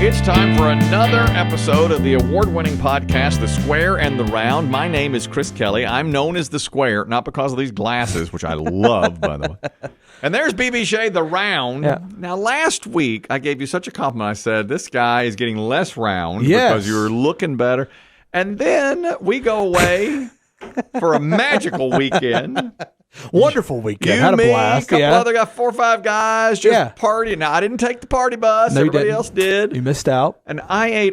It's time for another episode of the award-winning podcast, The Square and the Round. My name is Chris Kelly. I'm known as The Square, not because of these glasses, which I love, by the way. And there's BB Shea, The Round. Yeah. Now, last week, I gave you such a compliment. I said, this guy is getting less round because you're looking better. And then we go away for a magical weekend. Wonderful weekend. You, had a me, blast. a couple other guys, 4 or 5 guys just partying. Now, I didn't take the party bus. Everybody else did. You missed out. And I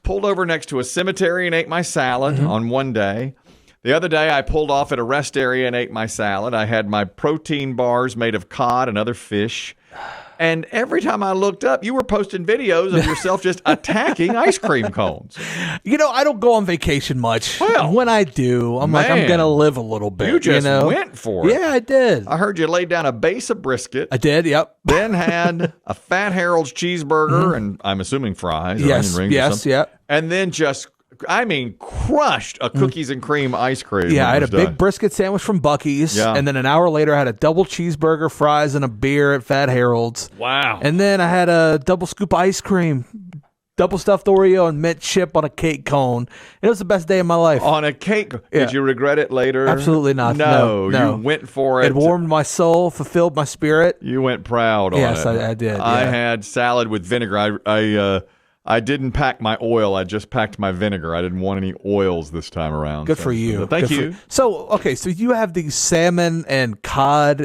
pulled over next to a cemetery and ate my salad on one day. The other day, I pulled off at a rest area and ate my salad. I had my protein bars made of cod and other fish. And every time I looked up, you were posting videos of yourself just attacking ice cream cones. You know, I don't go on vacation much. Well, when I do, I'm going to live a little bit. You just went for it. Yeah, I did. I heard you laid down a base of brisket. I did, yep. Then had a Fat Harold's cheeseburger and I'm assuming fries or onion rings or something. Yep. And then just... crushed a cookies and cream ice cream. Yeah, I had a big brisket sandwich from Buc-ee's, and then an hour later I had a double cheeseburger, fries, and a beer at Fat Harold's. Wow. And then I had a double scoop ice cream, double stuffed Oreo, and mint chip on a cake cone. It was the best day of my life. On a cake? Did you regret it later? Absolutely not. No. You went for it. It warmed my soul, fulfilled my spirit. You went proud on it. Yes, I did. I had salad with vinegar. I didn't pack my oil. I just packed my vinegar. I didn't want any oils this time around. Good for you. Thank you. So you have these salmon and cod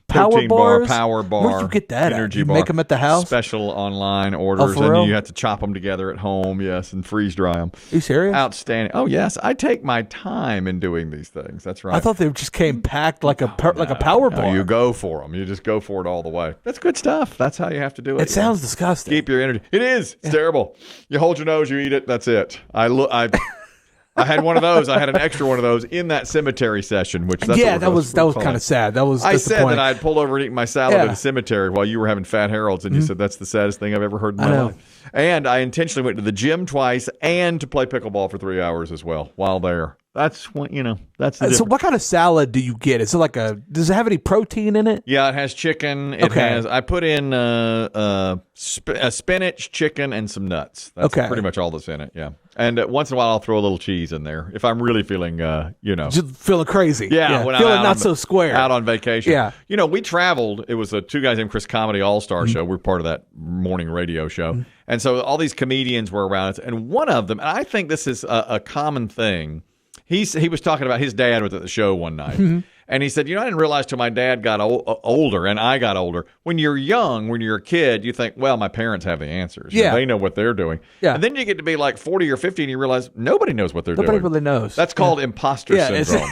power protein bars? Power bar. Where'd you get that energy at? You bar. make them at the house? Special online orders. For real? And you have to chop them together at home, yes, and freeze dry them. Are you serious? Outstanding. Oh, yes. I take my time in doing these things. That's right. I thought they just came packed like a power bar. No, you go for them. You just go for it all the way. That's good stuff. That's how you have to do it. It sounds disgusting. Keep your energy. It is. It's terrible. You hold your nose, you eat it. That's it. I had one of those. I had an extra one of those in that cemetery session, which that was kind of sad. That was I said that I had pulled over and eaten my salad at a cemetery while you were having Fat Harold's, and you said that's the saddest thing I've ever heard in my life. And I intentionally went to the gym twice and to play pickleball for 3 hours as well while there. That's what that's the So what kind of salad do you get? Is it does it have any protein in it? Yeah, it has chicken. It has. I put in spinach, chicken, and some nuts. That's pretty much all that's in it. Yeah, and once in a while I'll throw a little cheese in there if I'm really feeling, just feeling crazy. Yeah, when feeling I'm not so square. Out on vacation. Yeah, we traveled. It was a Two Guys Named Chris comedy all-star show. We're part of that morning radio show, and so all these comedians were around us. And one of them, and I think this is a common thing. He was talking about his dad was at the show one night, and he said, I didn't realize till my dad got older and I got older. When you're young, when you're a kid, you think, well, my parents have the answers. Yeah. They know what they're doing. Yeah. And then you get to be like 40 or 50 and you realize nobody knows what they're doing. Nobody really knows. That's called imposter syndrome.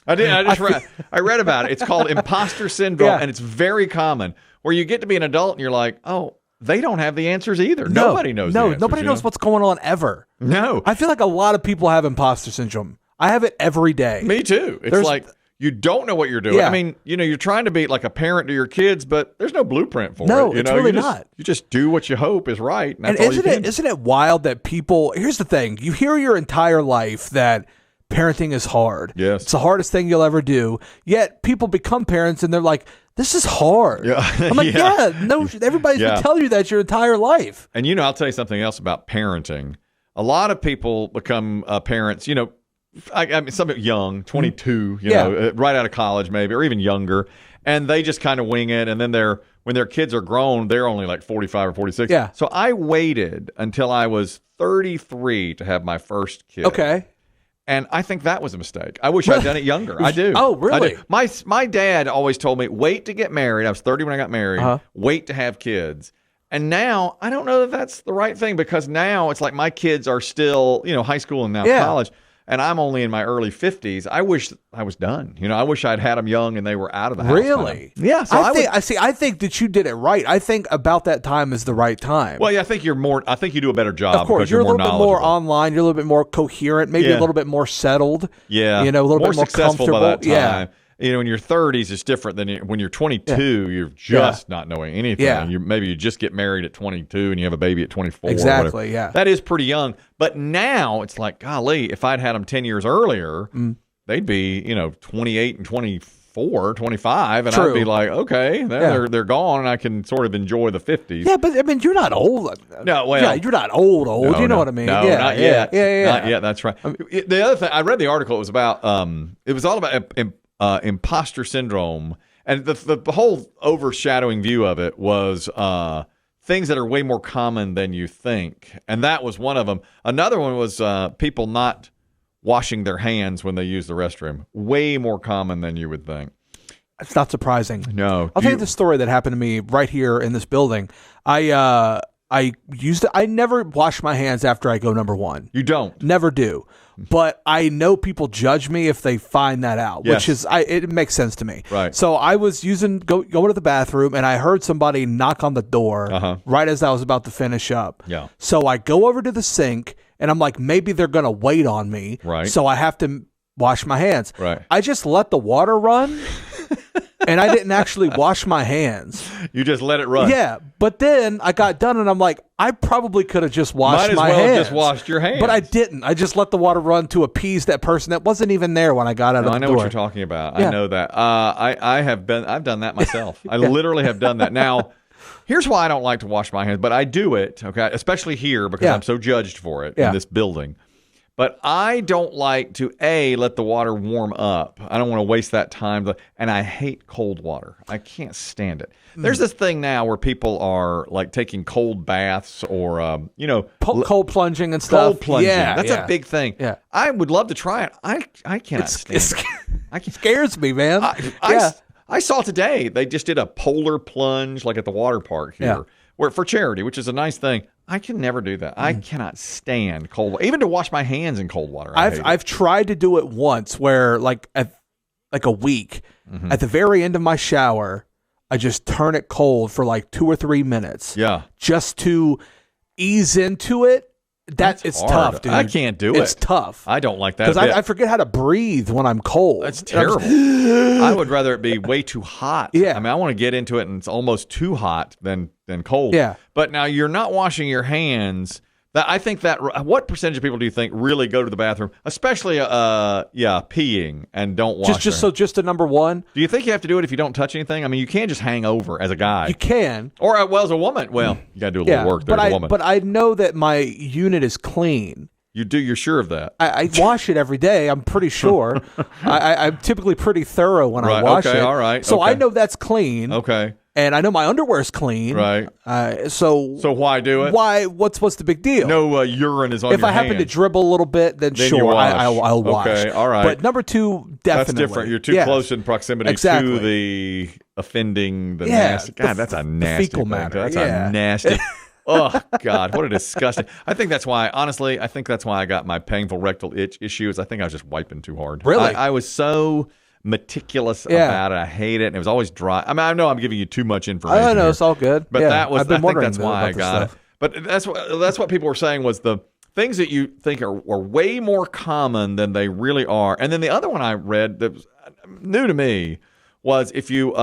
I read about it. It's called imposter syndrome, and it's very common where you get to be an adult and you're like, oh, they don't have the answers either. Nobody knows the answers. Nobody knows what's going on ever. No. I feel like a lot of people have imposter syndrome. I have it every day. Me too. It's like you don't know what you're doing. Yeah. I mean, you're trying to be like a parent to your kids, but there's no blueprint for it. No, it's really not. You just do what you hope is right. And that's isn't it wild that people, here's the thing, you hear your entire life that parenting is hard. Yes. It's the hardest thing you'll ever do. Yet people become parents and they're like, this is hard. Yeah. I'm like, everybody's been telling you that your entire life. And I'll tell you something else about parenting. A lot of people become parents, I mean, some young, 22, right out of college maybe, or even younger, and they just kind of wing it. And then when their kids are grown, they're only like 45 or 46. Yeah. So I waited until I was 33 to have my first kid. Okay. And I think that was a mistake. I wish I'd done it younger. I do. Oh, really? I do. My dad always told me, wait to get married. I was 30 when I got married. Wait to have kids. And now I don't know that that's the right thing, because now it's like my kids are still, high school and now college. And I'm only in my early 50s. I wish I was done. I wish I'd had them young and they were out of the house. Really? Yeah. So I think that you did it right. I think about that time is the right time. Well, yeah, I think you do a better job. Of course, you're a little more bit more online. You're a little bit more coherent. Maybe a little bit more settled. Yeah. A little more bit more successful comfortable. by that time. Yeah. In your 30s, it's different than when you're 22. You're just not knowing anything. Yeah. Maybe you just get married at 22 and you have a baby at 24. Exactly. Yeah. That is pretty young. But now it's like, golly, if I'd had them 10 years earlier, they'd be 28 and 24 24, 25, and True. I'd be like, okay, they're gone, and I can sort of enjoy the 50s. Yeah, but I mean, you're not old. No, well, yeah, you're not old. No, you know what I mean? No, yeah, not yet. Yeah. Not yet. That's right. The other thing, I read the article. It was about it was all about imposter syndrome, and the whole overshadowing view of it was things that are way more common than you think, and that was one of them. Another one was people not washing their hands when they use the restroom. Way more common than you would think. It's not surprising. No. I'll tell you the story that happened to me right here in this building. I never wash my hands after I go number one. You don't? Never do. But I know people judge me if they find that out, which is it makes sense to me. Right. So I was going to the bathroom, and I heard somebody knock on the door right as I was about to finish up. Yeah. So I go over to the sink, and I'm like, maybe they're going to wait on me. Right. So I have to wash my hands. Right. I just let the water run. And I didn't actually wash my hands. You just let it run. Yeah, but then I got done, and I'm like, I probably could have just washed my hands. Might as well just washed your hands. But I didn't. I just let the water run to appease that person that wasn't even there when I got out of the door. I know what you're talking about. Yeah. I know that. I've done that myself. I literally have done that. Now, here's why I don't like to wash my hands, but I do it, okay, especially here because I'm so judged for it in this building. But I don't like to, let the water warm up. I don't want to waste that time. And I hate cold water. I can't stand it. There's this thing now where people are like taking cold baths or, cold plunging and stuff. Cold plunging. Yeah, that's a big thing. Yeah. I would love to try it. I cannot stand it. It scares me, man. I saw today they just did a polar plunge like at the water park here. Where for charity, which is a nice thing. I can never do that. I cannot stand cold water. Even to wash my hands in cold water. I've tried to do it once where like a week at the very end of my shower, I just turn it cold for like 2 or 3 minutes. Yeah. Just to ease into it. It's hard. tough, dude. I can't do it. It's tough. I don't like that because I forget how to breathe when I'm cold. That's terrible. I would rather it be way too hot. Yeah. I mean, I want to get into it and it's almost too hot than cold. Yeah. But now you're not washing your hands. I think that what percentage of people do you think really go to the bathroom, especially peeing and don't wash? Just a number one. Do you think you have to do it if you don't touch anything? I mean, you can't just hang over as a guy. You can, or as a woman. Well, you got to do a little work. There's a woman. But I know that my unit is clean. You do. You're sure of that? I wash it every day. I'm pretty sure. I'm typically pretty thorough when I wash it. All right. So I know that's clean. Okay. And I know my underwear's clean. Right. So why do it? Why? What's the big deal? No urine is on your If I happen to dribble a little bit, then sure, I'll wash. Okay, all right. But number two, definitely. That's different. You're too close in proximity to the offending, the nasty. God, that's a nasty fecal thing. matter. That's a nasty. Oh, God, what a disgusting. I think that's why I got my painful rectal itch issues. I think I was just wiping too hard. Really? I was so meticulous about it. I hate it, and it was always dry. I mean, I know I'm giving you too much information. I know, it's all good. But that was, I think that's why I got it. But that's what people were saying was the things that you think are way more common than they really are. And then the other one I read that was new to me was if you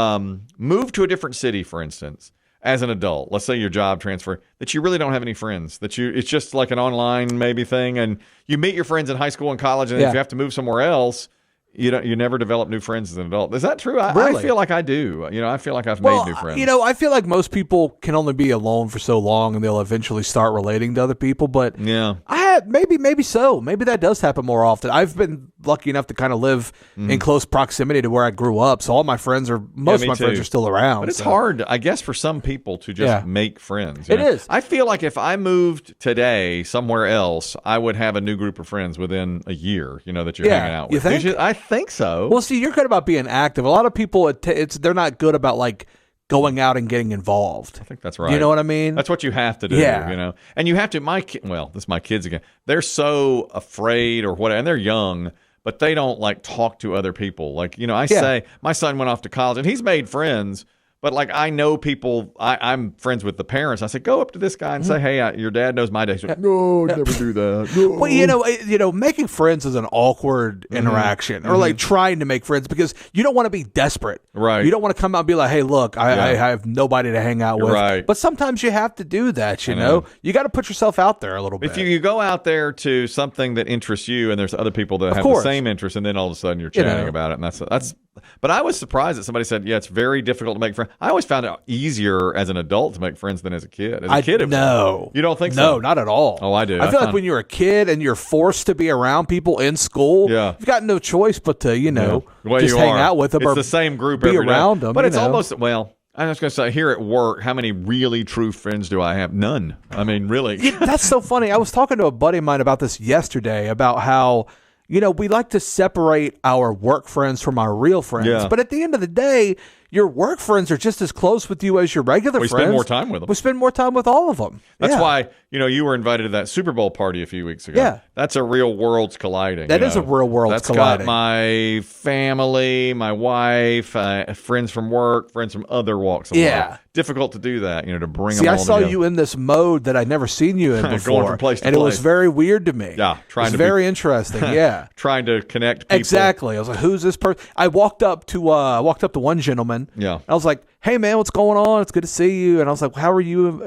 move to a different city, for instance, as an adult, let's say your job transfer, that you really don't have any friends, it's just like an online maybe thing, and you meet your friends in high school and college, and if you have to move somewhere else, you never develop new friends as an adult. Is that true? Really? I feel like I do. I feel like I've made new friends. I feel like most people can only be alone for so long, and they'll eventually start relating to other people. But maybe so. Maybe that does happen more often. I've been lucky enough to kind of live in close proximity to where I grew up, so all my friends most of my friends are still around. But it's hard, I guess, for some people to just make friends. It is. I feel like if I moved today somewhere else, I would have a new group of friends within a year. That you're hanging out with. You think? I think so. Well, see, you're good about being active. A lot of people, they're not good about like going out and getting involved. I think that's right. You know what I mean? That's what you have to do. And you have to. This is my kids again. They're so afraid or whatever, and they're young, but they don't like talk to other people. Like I say, my son went off to college and he's made friends. But like I know people, I'm friends with the parents. I say, go up to this guy and say, hey, your dad knows my dad. Like, no, never do that. No. Well, making friends is an awkward interaction, or like trying to make friends, because you don't want to be desperate. Right. You don't want to come out and be like, hey, look, I have nobody to hang out with. Right. But sometimes you have to do that. You know, you got to put yourself out there a little bit. If you go out there to something that interests you, and there's other people that have the same interest, and then all of a sudden you're chatting about it, and that's. But I was surprised that somebody said, yeah, it's very difficult to make friends. I always found it easier as an adult to make friends than as a kid. As a kid, no. You don't think so? No, not at all. Oh, I do. I feel like when you're a kid and you're forced to be around people in school, you've got no choice but to, just hang out with them. It's or the same group be every around day. them. But it's almost, well, I was going to say, here at work, how many really true friends do I have? None. I mean, really. That's so funny. I was talking to a buddy of mine about this yesterday, about how we like to separate our work friends from our real friends. Yeah. But at the end of the day, your work friends are just as close with you as your regular friends. We spend more time with them. We spend more time with all of them. That's why, you were invited to that Super Bowl party a few weeks ago. Yeah. That's a real worlds colliding. That is a real worlds colliding. That's got my family, my wife, friends from work, friends from other walks of life. Difficult to do that, to bring them all I saw together. you in this mode that I'd never seen you in before. Going from place to and place. It was very weird to me. Yeah. Very interesting. Yeah. Trying to connect people. Exactly. I was like, who's this person? I walked up to one gentleman. Yeah. I was like, hey, man, what's going on? It's good to see you. And I was like, how are you,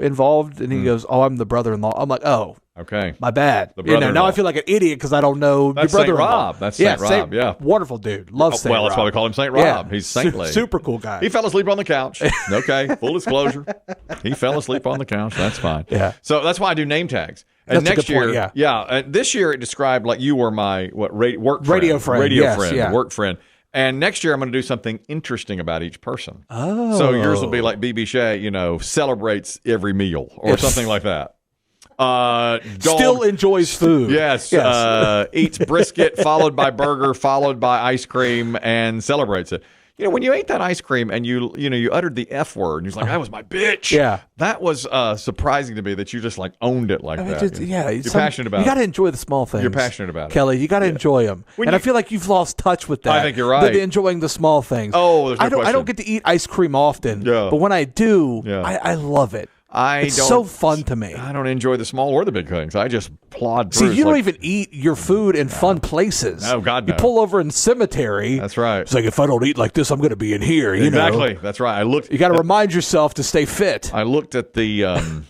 involved? And he goes, oh, I'm the brother-in-law. I'm like, oh. Okay. My bad. The brother-in-law. Now I feel like an idiot because I don't know That's your brother-in-law. Saint Rob. That's Saint Rob, yeah. Wonderful dude. Love Saint Rob. Well, that's why we call him Saint Rob. Yeah. He's saintly. Super cool guy. He fell asleep on the couch. Okay, full disclosure. He fell asleep on the couch. That's fine. Yeah. So that's why I do name tags. And That's next a good year, point, this year it described like you were my work friend, radio friend, work friend. And next year I'm going to do something interesting about each person. Oh. So yours will be like BB Shea, celebrates every meal or something like that. Still enjoys food. Yes. Eats brisket, followed by burger, followed by ice cream, and celebrates it. When you ate that ice cream and you uttered the F word, and you're like, that was my bitch. Yeah. That was surprising to me that you just like owned it like that. You're passionate about it. You got to enjoy the small things. You're passionate about it. Kelly, you got to enjoy them. I feel like you've lost touch with that. I think you're right. Enjoying the small things. Oh, there's no question. I don't get to eat ice cream often, but when I do, I love it. It's so fun to me. I don't enjoy the small or the big things. I just plod through. See, you don't even eat your food in fun places. Oh, God, no. You pull over in cemetery. That's right. It's like, if I don't eat like this, I'm going to be in here. Exactly. That's right. You got to remind yourself to stay fit. I looked at the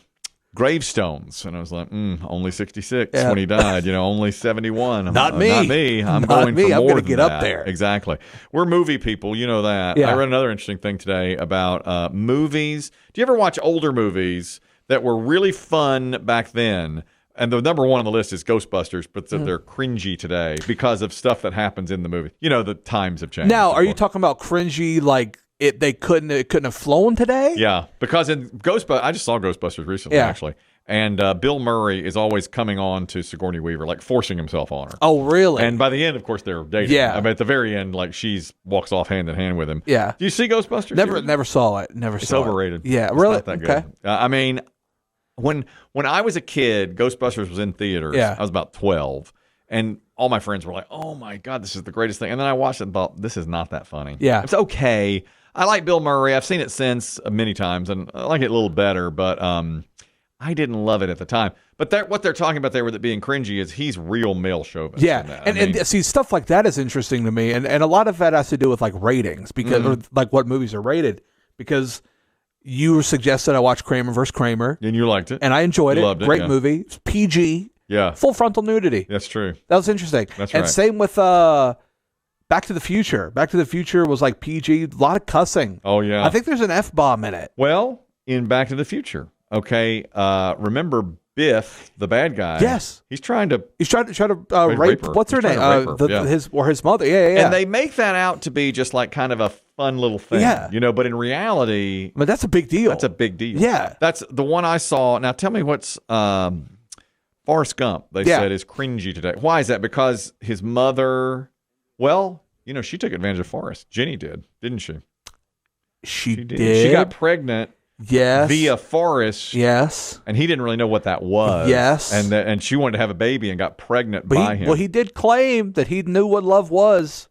gravestones, and I was like, only 66 when he died. Only 71. Not me. Not me. I'm going for more I'm going to than get that. up there. Exactly. We're movie people. You know that. Yeah. I read another interesting thing today about movies. Do you ever watch older movies that were really fun back then? And the number one on the list is Ghostbusters, but they're cringy today because of stuff that happens in the movie. The times have changed. Now, are you talking about cringy like it couldn't have flown today? Yeah, because in Ghostbusters, I just saw Ghostbusters recently, actually. And Bill Murray is always coming on to Sigourney Weaver, like forcing himself on her. Oh, really? And by the end, of course, they're dating. Yeah. I mean, at the very end, like walks off hand in hand with him. Yeah. Do you see Ghostbusters? Never saw it. It's overrated. Yeah, it's really? Not that good. I mean, when I was a kid, Ghostbusters was in theaters. Yeah. I was about 12. And all my friends were like, oh, my God, this is the greatest thing. And then I watched it and thought, this is not that funny. Yeah. It's okay. I like Bill Murray. I've seen it since many times, and I like it a little better, but I didn't love it at the time. But what they're talking about there with it being cringy is he's real male chauvinist. Yeah, and see, stuff like that is interesting to me, and a lot of that has to do with like ratings, because or like what movies are rated, because you suggested I watch Kramer vs. Kramer. And you liked it. And I enjoyed it. Loved it. Great movie. It's PG. Yeah. Full frontal nudity. That's true. That was interesting. That's and right. Same with Back to the Future. Back to the Future was like PG. A lot of cussing. Oh, yeah. I think there's an F-bomb in it. Well, in Back to the Future, okay, remember Biff, the bad guy? Yes. He's trying to rape her. What's her name? His mother. Yeah. And they make that out to be just like kind of a fun little thing. Yeah. But in reality, but that's a big deal. That's a big deal. Yeah. That's the one I saw. Now tell me what's Forrest Gump, they said, is cringy today. Why is that? Because his mother, well, she took advantage of Forrest. Jenny did, didn't she? She did. She got pregnant. Yes. Via Forrest. Yes. And he didn't really know what that was. Yes. And she wanted to have a baby and got pregnant by him. Well, he did claim that he knew what love was.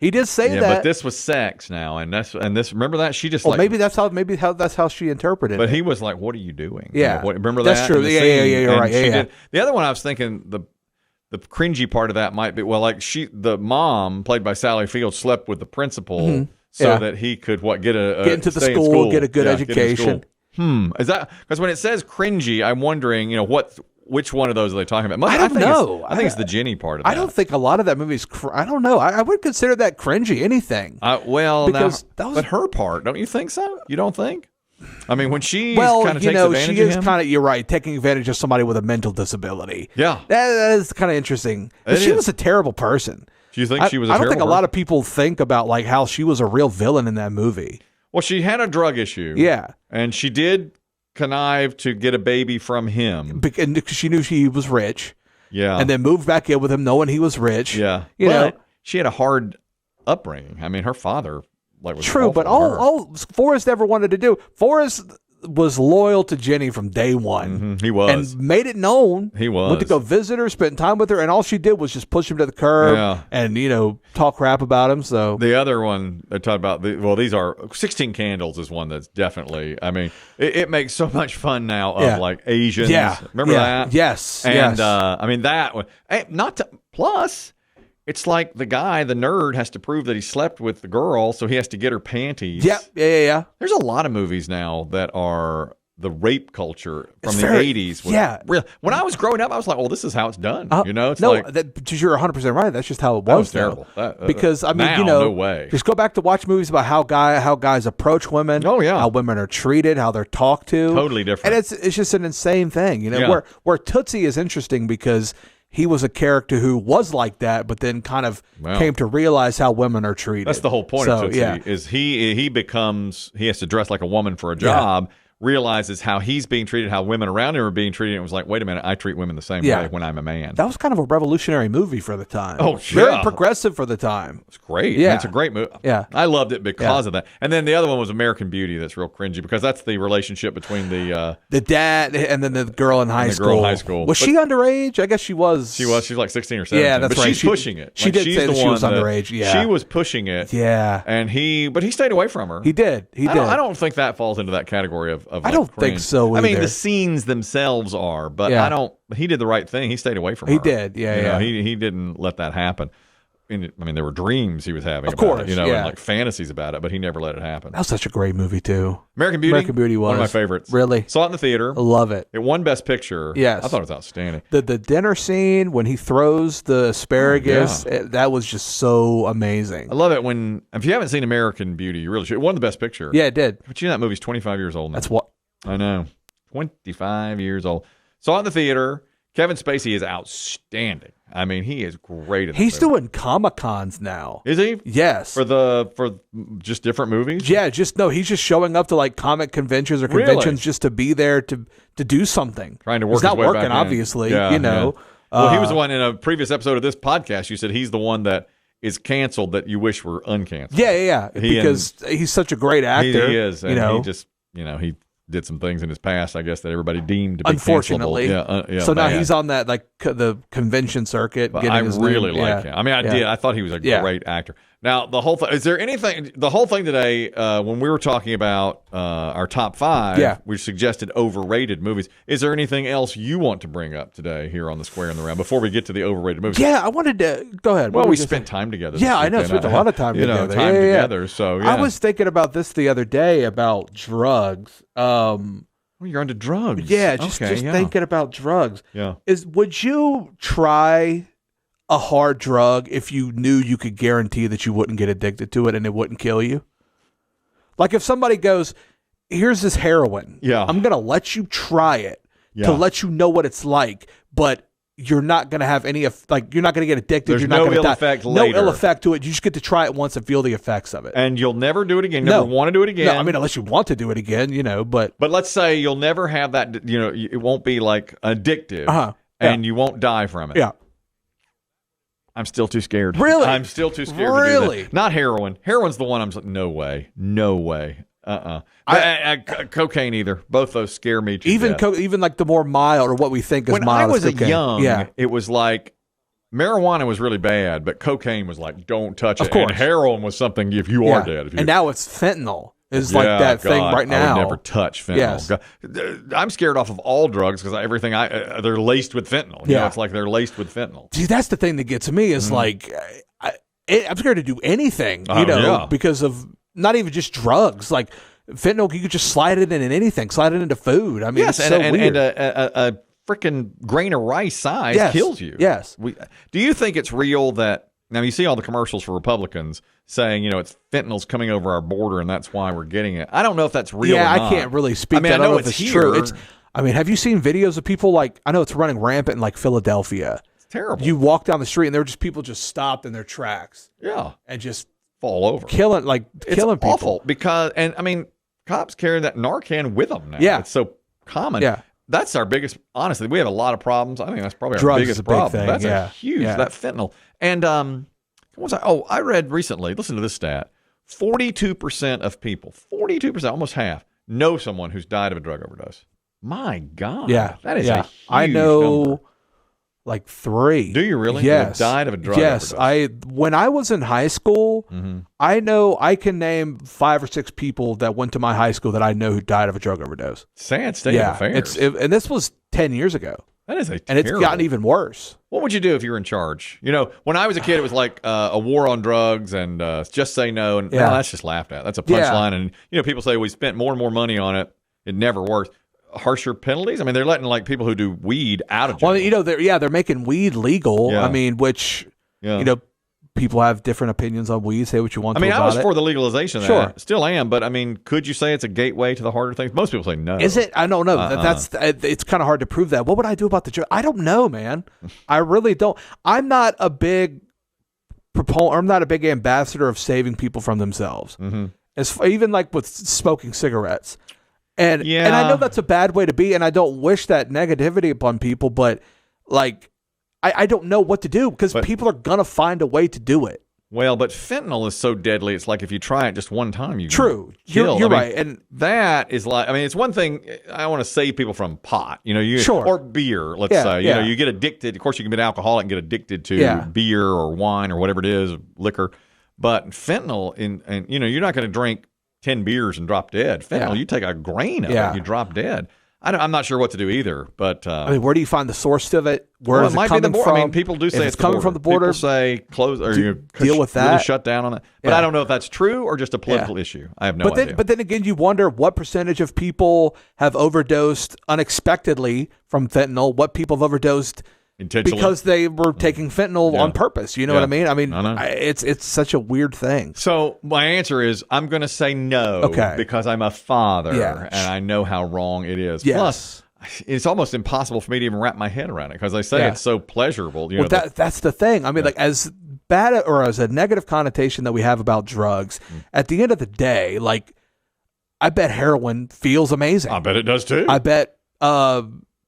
He did say Yeah, that. but this was sex now, and this. Remember that she just maybe that's how she interpreted it. But he was like, "What are you doing?" Yeah, remember that's that? true. Yeah, you're right. Did, the other one I was thinking the cringy part of that might be like the mom played by Sally Field slept with the principal so that he could get into the school, get a good education. Is that because when it says cringy, I'm wondering, which one of those are they talking about? I don't know. I think it's the Jenny part of that. I don't think a lot of that movie is. I don't know. I would consider that cringy. Anything. But her part, don't you think so? You don't think? I mean, when she kind of takes advantage she is of him? kind of. You're right, taking advantage of somebody with a mental disability. Yeah, that is kind of interesting. She was a terrible person. Do you think she was? I don't think a lot of people think about like how she was a real villain in that movie. Well, she had a drug issue. Yeah, and she did connive to get a baby from him because she knew he was rich. Yeah, and then moved back in with him knowing he was rich. Yeah, but she had a hard upbringing. I mean, her father was true, but all Forrest ever wanted to do, Forrest was loyal to Jenny from day one. Mm-hmm. He was, and made it known. He was. Went to go visit her, spent time with her, and all she did was just push him to the curb and talk crap about him. So the other one they talked about, these are 16 Candles is one that's definitely. I mean, it makes so much fun now of like Asians. Yeah, remember that? Yes, and I mean that one. Plus. It's like the nerd, has to prove that he slept with the girl, so he has to get her panties. Yeah. There's a lot of movies now that are the rape culture from the 80s. When I was growing up, I was like, well, this is how it's done. It's because you're 100% right. That's just how it was. That was terrible. Because, I mean, no way. Just go back to watch movies about how guys approach women. Oh, yeah. How women are treated, how they're talked to. Totally different. And it's just an insane thing. Where Tootsie is interesting because he was a character who was like that, but then kind of came to realize how women are treated. That's the whole point of Tootsie, is he has to dress like a woman for a job, realizes how he's being treated, how women around him are being treated, and was like, wait a minute, I treat women the same way when I'm a man. That was kind of a revolutionary movie for the time. Oh, very progressive for the time. It's great. Yeah. It's a great movie. Yeah. I loved it because of that. And then the other one was American Beauty. That's real cringy because that's the relationship between the dad and then the girl in high school. Was she underage? I guess she was. She was. She's like 16 or 17. Yeah, that's right. She's pushing it. She did say that she was underage. Yeah. She was pushing it. Yeah. And he stayed away from her. He did. I don't think that falls into that category of I don't think so either. I mean, the scenes themselves are, but I don't. He did the right thing. He stayed away from her. He did. Yeah. He didn't let that happen. I mean, there were dreams he was having of course, about it, and like fantasies about it, but he never let it happen. That was such a great movie, too. American Beauty was. One of my favorites. Really? Saw it in the theater. I love it. It won Best Picture. Yes. I thought it was outstanding. The dinner scene when he throws the asparagus, that was just so amazing. I love it when, if you haven't seen American Beauty, you really should. It won the Best Picture. Yeah, it did. But that movie's 25 years old now. That's what. I know. 25 years old. Saw it in the theater. Kevin Spacey is outstanding. I mean, he is great at He's doing Comic-Cons now. Is he? Yes. For just different movies? Yeah, he's just showing up to like comic conventions or conventions just to be there to do something. Trying to work He's not his way working, back obviously, Yeah. Well, he was the one in a previous episode of this podcast. You said he's the one that is canceled that you wish were uncanceled. Yeah. Because he's such a great actor. He is. And he just, he did some things in his past, I guess, that everybody deemed to be unfortunately. cancelable. So now he's on that the convention circuit. But I really like him. I mean, I did. I thought he was a great actor. Now, the whole thing, is there anything, the whole thing today, when we were talking about our top 5, we suggested overrated movies. Is there anything else you want to bring up today here on the Square and the Round before we get to the overrated movies? Yeah, I wanted to, go ahead. Well, we spent time together. Yeah, I know. Spent a lot of time together. Together. So, I was thinking about this the other day about drugs. You're into drugs. Yeah, just thinking about drugs. Yeah. Would you try a hard drug if you knew you could guarantee that you wouldn't get addicted to it and it wouldn't kill you? Like if somebody goes, here's this heroin. Yeah. I'm going to let you try it to let you know what it's like, but you're not going to have any, you're not going to get addicted. There's you're not going to die. Effect later. No ill effect to it. You just get to try it once and feel the effects of it. And you'll never do it again. Never want to do it again. No, I mean, unless you want to do it again, but let's say you'll never have that, it won't be like addictive and you won't die from it. Yeah. I'm still too scared. Really? I'm still too scared to do that. Not heroin. Heroin's the one I'm like, no way. Cocaine either. Both those scare me to even death. even like the more mild or what we think is mild. When I was cocaine. young, it was like marijuana was really bad, but cocaine was like, don't touch it. Of course. And heroin was something if you are dead. And now it's fentanyl. Is like that thing right now. I would never touch fentanyl. Yes. I'm scared off of all drugs because everything they're laced with fentanyl. You know, it's like they're laced with fentanyl. See, that's the thing that gets me is like I'm scared to do anything, because of not even just drugs. Like fentanyl, you could just slide it in anything, slide it into food. I mean, it's so weird. And a freaking grain of rice size kills you. Yes. Do you think it's real that now you see all the commercials for Republicans saying, it's fentanyl's coming over our border and that's why we're getting it? I don't know if that's real or not. I can't really speak to that. I know it's true. Have you seen videos of people I know it's running rampant in like Philadelphia. It's terrible. You walk down the street and there were just people just stopped in their tracks. Yeah. And just fall over. Killing people. Awful because, cops carry that Narcan with them now. Yeah. It's so common. Yeah. That's our biggest, honestly, we have a lot of problems. I think that's probably Drugs our biggest problem. Thing. That's a huge, that fentanyl. And I read recently, listen to this stat, 42% of people, 42%, almost half, know someone who's died of a drug overdose. My God. Yeah. That is a huge I know number. like 3. Do you really? Yes. Who died of a drug overdose? When I was in high school, I know I can name 5 or 6 people that went to my high school that I know who died of a drug overdose. Sad state of affairs. And this was 10 years ago. That is and it's gotten even worse. What would you do if you were in charge? When I was a kid, it was like a war on drugs and just say no. And that's just laughed at. That's a punchline. And, people say we spent more and more money on it. It never works. Harsher penalties? They're letting like people who do weed out of jail. Well, they're making weed legal. Yeah. Which, people have different opinions on weed. Say what you want to about I was it. for the legalization of that. Still am, but could you say it's a gateway to the harder things? Most people say no. Is it? I don't know. It's kind of hard to prove that. What would I do about the drug? I don't know, man. I really don't. I'm not a big proponent. I'm not a big ambassador of saving people from themselves. Even like with smoking cigarettes. And I know that's a bad way to be, and I don't wish that negativity upon people, but like I don't know what to do because people are gonna find a way to do it. Well, but fentanyl is so deadly. It's like if you try it just one time, you True. kill. You're right, and that is like it's one thing. I want to save people from pot, sure. or beer. Let's say, you get addicted. Of course, you can be an alcoholic and get addicted to beer or wine or whatever it is, liquor. But fentanyl, and you're not going to drink 10 beers and drop dead. Fentanyl, you take a grain of it, you drop dead. I'm not sure what to do either, but where do you find the source of it? Where is it coming from? People do say it's coming from the border. People say close or deal with that. Really shut down on that. But I don't know if that's true or just a political issue. I have no idea. But then again, you wonder what percentage of people have overdosed unexpectedly from fentanyl. What people have overdosed intentionally because they were taking fentanyl on purpose. You know what I mean? It's such a weird thing. So my answer is I'm going to say no because I'm a father and I know how wrong it is. Yes. Plus, it's almost impossible for me to even wrap my head around it because they say it's so pleasurable. That's the thing. Like as bad or as a negative connotation that we have about drugs, at the end of the day, like I bet heroin feels amazing. I bet it does too. I bet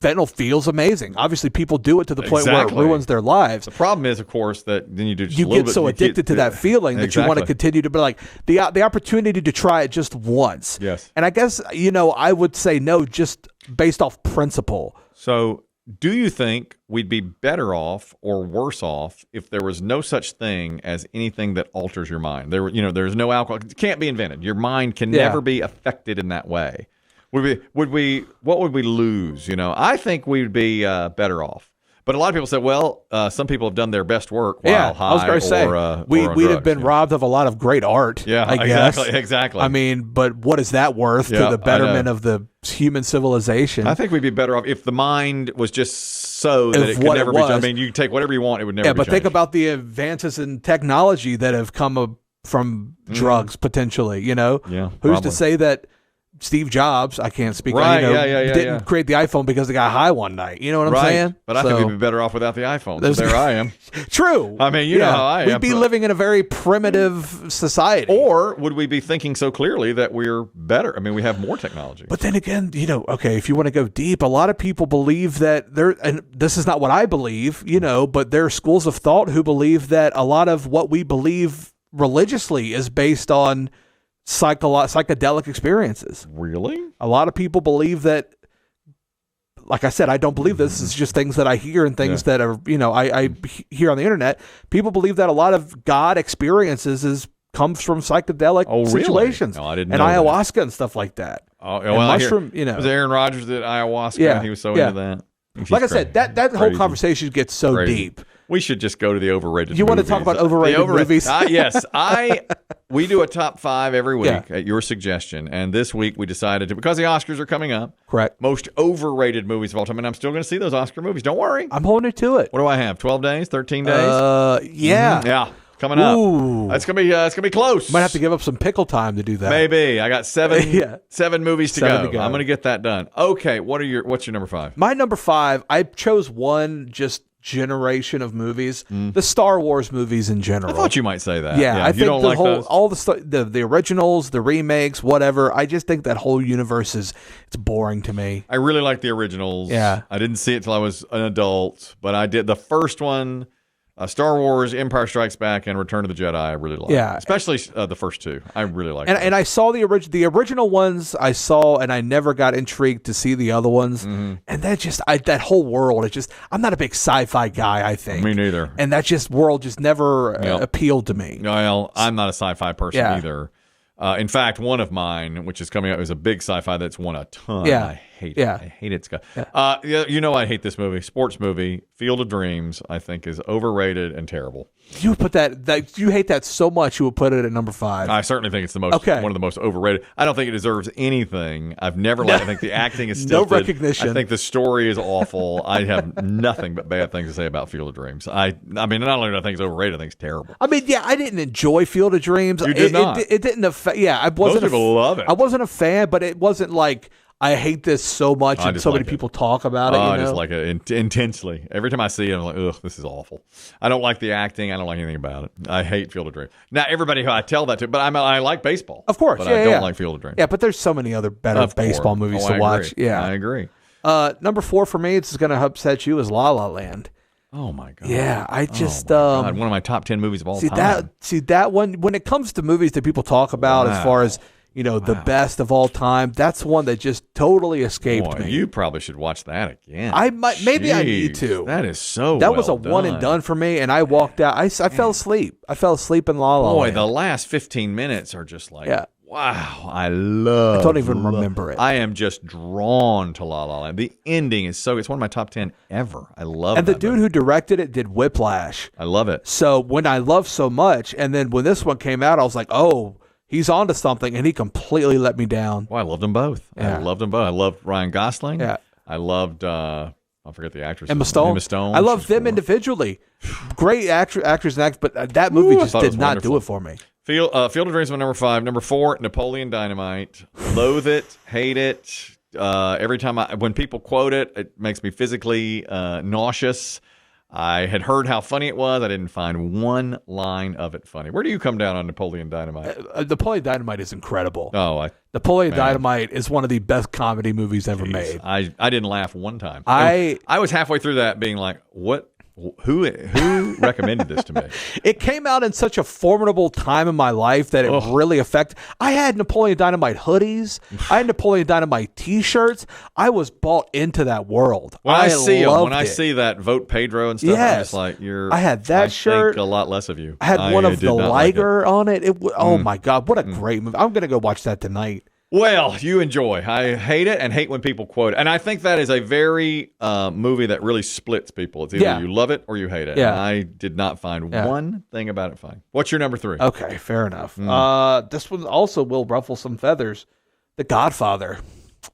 fentanyl feels amazing. Obviously, people do it to the point where it ruins their lives. The problem is, of course, that then you do just you a little get so addicted to that feeling that you want to continue to. But like the opportunity to try it just once. Yes. And I guess I would say no, just based off principle. So, do you think we'd be better off or worse off if there was no such thing as anything that alters your mind? There's no alcohol. It can't be invented. Your mind can never be affected in that way. What would we lose? I think we'd be better off. But a lot of people say, well, some people have done their best work while high. I was going to say, we'd have been robbed of a lot of great art. Yeah, I guess. Exactly. But what is that worth to the betterment of the human civilization? I think we'd be better off if the mind was just so that it could never be changed. You take whatever you want, it would never be changed. But think about the advances in technology that have come from drugs, potentially. Who's probably to say that Steve Jobs, I can't speak, didn't create the iPhone because they got high one night. You know what I'm saying? But I think we'd be better off without the iPhone. So there I am. True. You know how I am. We'd be living in a very primitive society. Or would we be thinking so clearly that we're better? We have more technology. But then again, if you want to go deep, a lot of people believe that and this is not what I believe, but there are schools of thought who believe that a lot of what we believe religiously is based on psychedelic experiences. Really? A lot of people believe that like I said, I don't believe this. It's just things that I hear and things that are, I hear on the internet. People believe that a lot of God experiences comes from psychedelic situations. No, I didn't and know ayahuasca and stuff like that. Oh, and mushroom, it was Aaron Rodgers that ayahuasca, and he was so into that. Like I said, that whole conversation gets so deep. We should just go to the overrated movies. You want to talk about overrated movies? Yes. We do a top 5 every week at your suggestion. And this week we decided to, because the Oscars are coming up, correct, most overrated movies of all time. And I'm still going to see those Oscar movies. Don't worry. I'm holding you to it. What do I have? 12 days? 13 days? Yeah. Yeah. Coming up. Ooh. It's gonna be close. Might have to give up some pickle time to do that. Maybe. I got 7 movies to go. I'm gonna get that done. Okay, what's your number 5? My number 5, I chose one just generation of movies, the Star Wars movies in general. I thought you might say that. Yeah, I think you don't like those? all the originals, the remakes, whatever. I just think that whole universe it's boring to me. I really like the originals. Yeah, I didn't see it till I was an adult, but I did the first one. Star Wars, Empire Strikes Back, and Return of the Jedi, I really like. Yeah. Especially the first 2. I really like and I saw the original ones I saw, and I never got intrigued to see the other ones. Mm-hmm. And that whole world, I'm not a big sci-fi guy, I think. Me neither. And that world just never appealed to me. Well, I'm not a sci-fi person either. In fact, one of mine, which is coming out, is a big sci-fi that's won a ton. Yeah. I hate it. I hate it. I hate this movie. Sports movie, Field of Dreams, I think is overrated and terrible. You would put that you hate that so much you would put it at number 5. I certainly think it's one of the most overrated. I don't think it deserves anything. I've never liked it. I think the acting is stilted. No recognition. I think the story is awful. I have nothing but bad things to say about Field of Dreams. I mean, not only do I think it's overrated, I think it's terrible. I mean, I didn't enjoy Field of Dreams. You did not. It didn't affect. Yeah, I wasn't. Most people love it. I wasn't a fan, but it wasn't like I hate this so much and so many people talk about it. I just like it intensely. Every time I see it, I'm like, ugh, this is awful. I don't like the acting. I don't like anything about it. I hate Field of Dreams. Now, everybody who I tell that to, but I like baseball. Of course. But I don't like Field of Dreams. Yeah, but there's so many other better baseball movies to watch. Yeah. I agree. Number 4 for me, it's going to upset you, is La La Land. Oh, my God. Yeah, I just... one of my top 10 movies of all time. That one, when it comes to movies that people talk about as far as... the best of all time. That's one that just totally escaped me. You probably should watch that again. I might, maybe I need to. That is so. That was a one and done for me, and I walked out. I fell asleep. I fell asleep in La La Land. The last 15 minutes are just like, wow, I don't even remember it. I am just drawn to La La Land. The ending is it's one of my top 10 ever. I love it. And the dude who directed it did Whiplash. I love it. So when I love so much, and then when this one came out, I was like, oh. He's onto something, and he completely let me down. Well, I loved them both. Yeah. I loved them both. I loved Ryan Gosling. Yeah. I loved, I forget the actress. Emma Stone. I loved them individually. Great actors and actors, but that movie just did not do it for me. Field of Dreams was number 5. Number 4, Napoleon Dynamite. Loathe it, hate it. Every time when people quote it, it makes me physically nauseous. I had heard how funny it was. I didn't find one line of it funny. Where do you come down on Napoleon Dynamite? Napoleon Dynamite is incredible. Napoleon Dynamite is one of the best comedy movies ever made. I didn't laugh one time. I was halfway through that being like, what? Who recommended this to me? It came out in such a formidable time in my life that it really affected. I had Napoleon Dynamite hoodies. I had Napoleon Dynamite T-shirts. I was bought into that world. When I see that Vote Pedro and stuff, I'm just like, I had that shirt. Think a lot less of you. I had one of the Liger on it. Oh my God, what a great movie! I'm gonna go watch that tonight. Well, you enjoy. I hate it and hate when people quote it. And I think that is a very movie that really splits people. It's either you love it or you hate it. Yeah. And I did not find one thing about it fine. What's your number 3? Okay, fair enough. This one also will ruffle some feathers. The Godfather.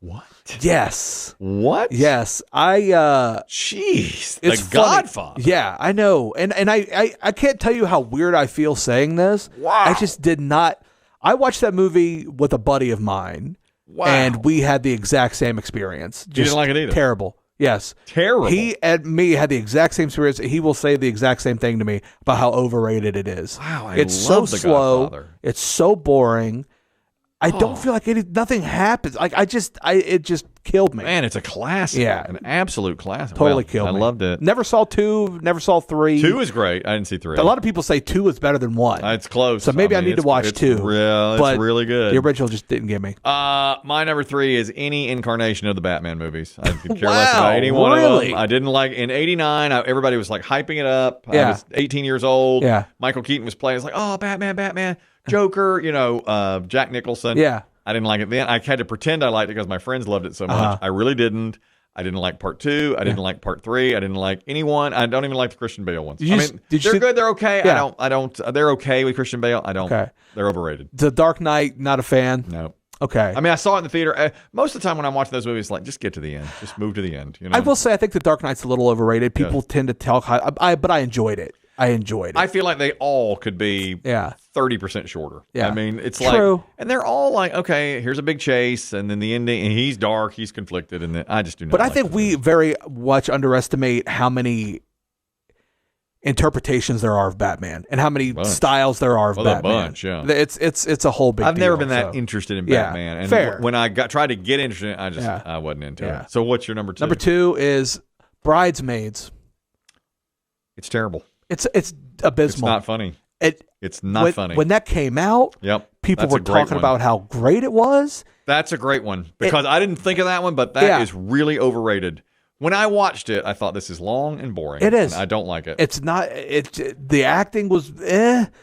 What? Yes. What? Yes. Jeez. The Godfather. Yeah, I know. And I can't tell you how weird I feel saying this. Wow. I just did not... I watched that movie with a buddy of mine, and we had the exact same experience. You didn't like it either? Terrible. Yes. Terrible. He and me had the exact same experience. He will say the exact same thing to me about how overrated it is. Wow, it's love so The slow. Godfather. It's so boring. I don't feel like nothing happens. Like it just killed me. Man, it's a classic. Yeah. An absolute classic. Totally killed me. I loved it. Never saw 2, never saw 3. 2 is great. I didn't see 3. A lot of people say 2 is better than 1. It's close. So maybe I need to watch 2. It's really good. The original just didn't get me. My number 3 is any incarnation of the Batman movies. I could care less about any one of them. I didn't like in '89. Everybody was like hyping it up. I was 18 years old. Yeah. Michael Keaton was playing. It's like, oh, Batman, Joker. Jack Nicholson. Yeah. I didn't like it then. I had to pretend I liked it because my friends loved it so much. I really didn't. I didn't like part 2. I didn't like part 3. I didn't like anyone. I don't even like the Christian Bale ones. They're good. They're okay. Yeah. I don't. They're okay with Christian Bale. I don't. Okay. They're overrated. The Dark Knight, not a fan. No. Okay. I mean, I saw it in the theater. Most of the time when I'm watching those movies, like, just get to the end. Just move to the end. I will say I think The Dark Knight's a little overrated. People tend to talk high, but I enjoyed it. I feel like they all could be 30% shorter. Yeah. I mean, it's True. like, and they're all like, okay, here's a big chase, and then the ending, and he's dark, he's conflicted, and then I just do not. But I think we very much underestimate how many interpretations there are of Batman and how many styles there are of Batman. A bunch, yeah. It's a whole big I've deal, never been that interested in Batman. And fair. When I tried to get interested, I wasn't into it. So what's your number 2? Number 2 is Bridesmaids. It's terrible. It's abysmal. It's not funny. It's not funny. When that came out, people were talking about how great it was. That's a great one because I didn't think of that one, but that is really overrated. When I watched it, I thought this is long and boring. It is. And I don't like it. It's not. The acting was.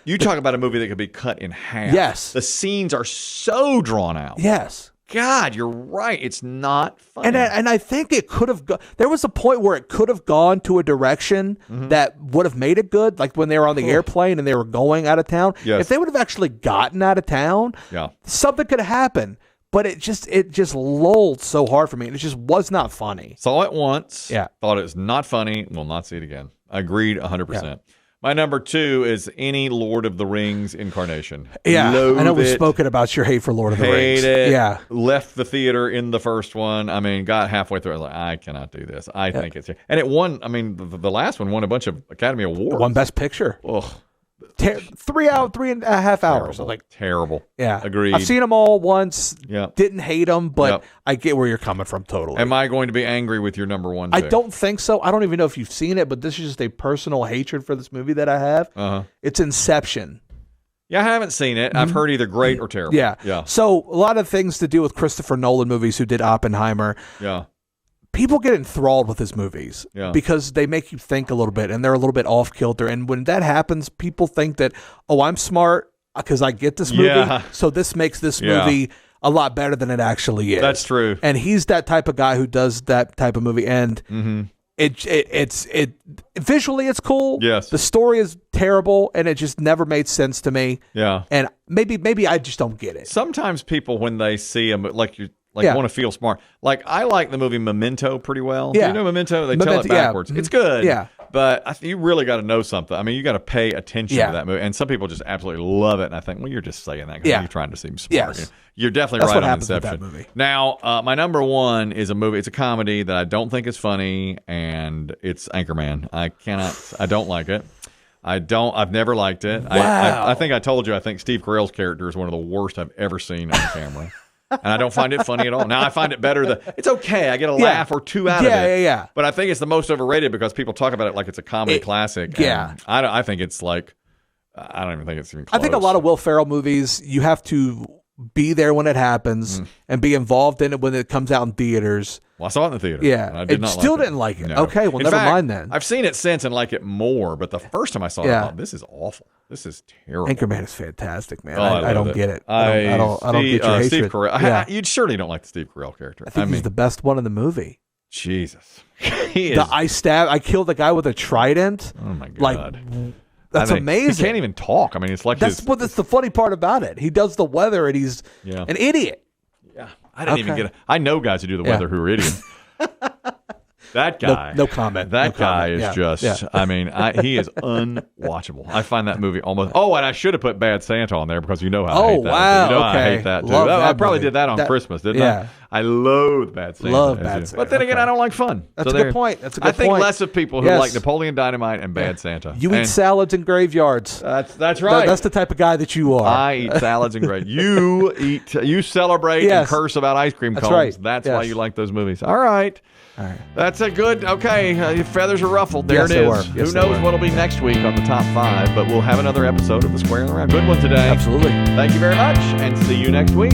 You talk about a movie that could be cut in half. Yes. The scenes are so drawn out. Yes. God, you're right. It's not funny. And I think it could have there was a point where it could have gone to a direction that would have made it good, like when they were on the airplane and they were going out of town. Yes. If they would have actually gotten out of town, something could have happened. But it just lulled so hard for me, and it just was not funny. Saw it once. Yeah. Thought it was not funny. Will not see it again. Agreed 100%. Yeah. My number 2 is any Lord of the Rings incarnation. Yeah, Loathe I know we've it. spoken about your hate for Lord of the Rings. Hate it. Yeah. Left the theater in the first one. I mean, got halfway through. I was like, I cannot do this. I think it's... And it won... I mean, the last one won a bunch of Academy Awards. Won Best Picture. Ugh. 3.5 hours. Terrible. Like terrible. Yeah. Agreed. I've seen them all once. Yeah. Didn't hate them, but I get where you're coming from totally. Am I going to be angry with your number 1 I pick? don't think so. I don't even know if you've seen it, but this is just a personal hatred for this movie that I have. It's Inception. Yeah, I haven't seen it. I've heard either great or terrible. Yeah. So a lot of things to do with Christopher Nolan movies who did Oppenheimer. Yeah. People get enthralled with his movies because they make you think a little bit and they're a little bit off kilter. And when that happens, people think that, oh, I'm smart because I get this movie. So this makes this movie a lot better than it actually is. That's true. And he's that type of guy who does that type of movie. And it's visually it's cool. Yes. The story is terrible and it just never made sense to me. Yeah. And maybe I just don't get it. Sometimes people, when they see a want to feel smart. Like, I like the movie Memento pretty well. Yeah. You know Memento? They tell it backwards. It's good. Yeah. But you really got to know something. I mean, you got to pay attention to that movie. And some people just absolutely love it. And I think, well, you're just saying that because you're trying to seem smart. Yes. You're definitely That's right what on happens Inception. with that movie. Now, my number 1 is a movie. It's a comedy that I don't think is funny, and it's Anchorman. I don't like it. I've never liked it. Wow. I think I told you, I think Steve Carell's character is one of the worst I've ever seen on camera. And I don't find it funny at all. Now I find it better. It's okay. I get a laugh or two out of it. Yeah. But I think it's the most overrated because people talk about it like it's a comedy classic. Yeah. I think it's like, I don't even think it's even close. I think a lot of Will Ferrell movies, you have to be there when it happens and be involved in it when it comes out in theaters. Well, I saw it in the theater. Yeah. And I did not still like didn't like it. No. Okay, well, in never fact, mind then. I've seen it since and like it more, but the first time I saw it, I thought, this is awful. This is terrible. Anchorman is fantastic, man. Oh, I don't get it. I don't get your hatred. Steve Carell. You surely don't like the Steve Carell character. I think he's the best one in the movie. Jesus. He is. I killed the guy with a trident. Oh, my God. Like, that's amazing. He can't even talk. I mean, it's like that's the funny part about it. He does the weather, and he's an idiot. Yeah, I didn't even get it. I know guys who do the weather who are idiots. That guy. No comment. That No guy comment. is just, I mean, he is unwatchable. I find that movie almost, and I should have put Bad Santa on there because you know how I hate that. Wow. You know okay. I hate that, too. Love that I probably movie. did that on Christmas, didn't I? I loathe Bad Santa. Love Bad Santa. But then again, I don't like fun. That's a good point. That's a good I think point. less of people who like Napoleon Dynamite and Bad Santa. You eat salads in graveyards. That's right. That's the type of guy that you are. I eat salads and gravy. You celebrate and curse about ice cream cones. Right. That's why you like those movies. All right. That's a good, your feathers are ruffled. There it is. Who knows what'll be next week on the top 5, but we'll have another episode of The Square and the Round. Good one today. Absolutely. Thank you very much, and see you next week.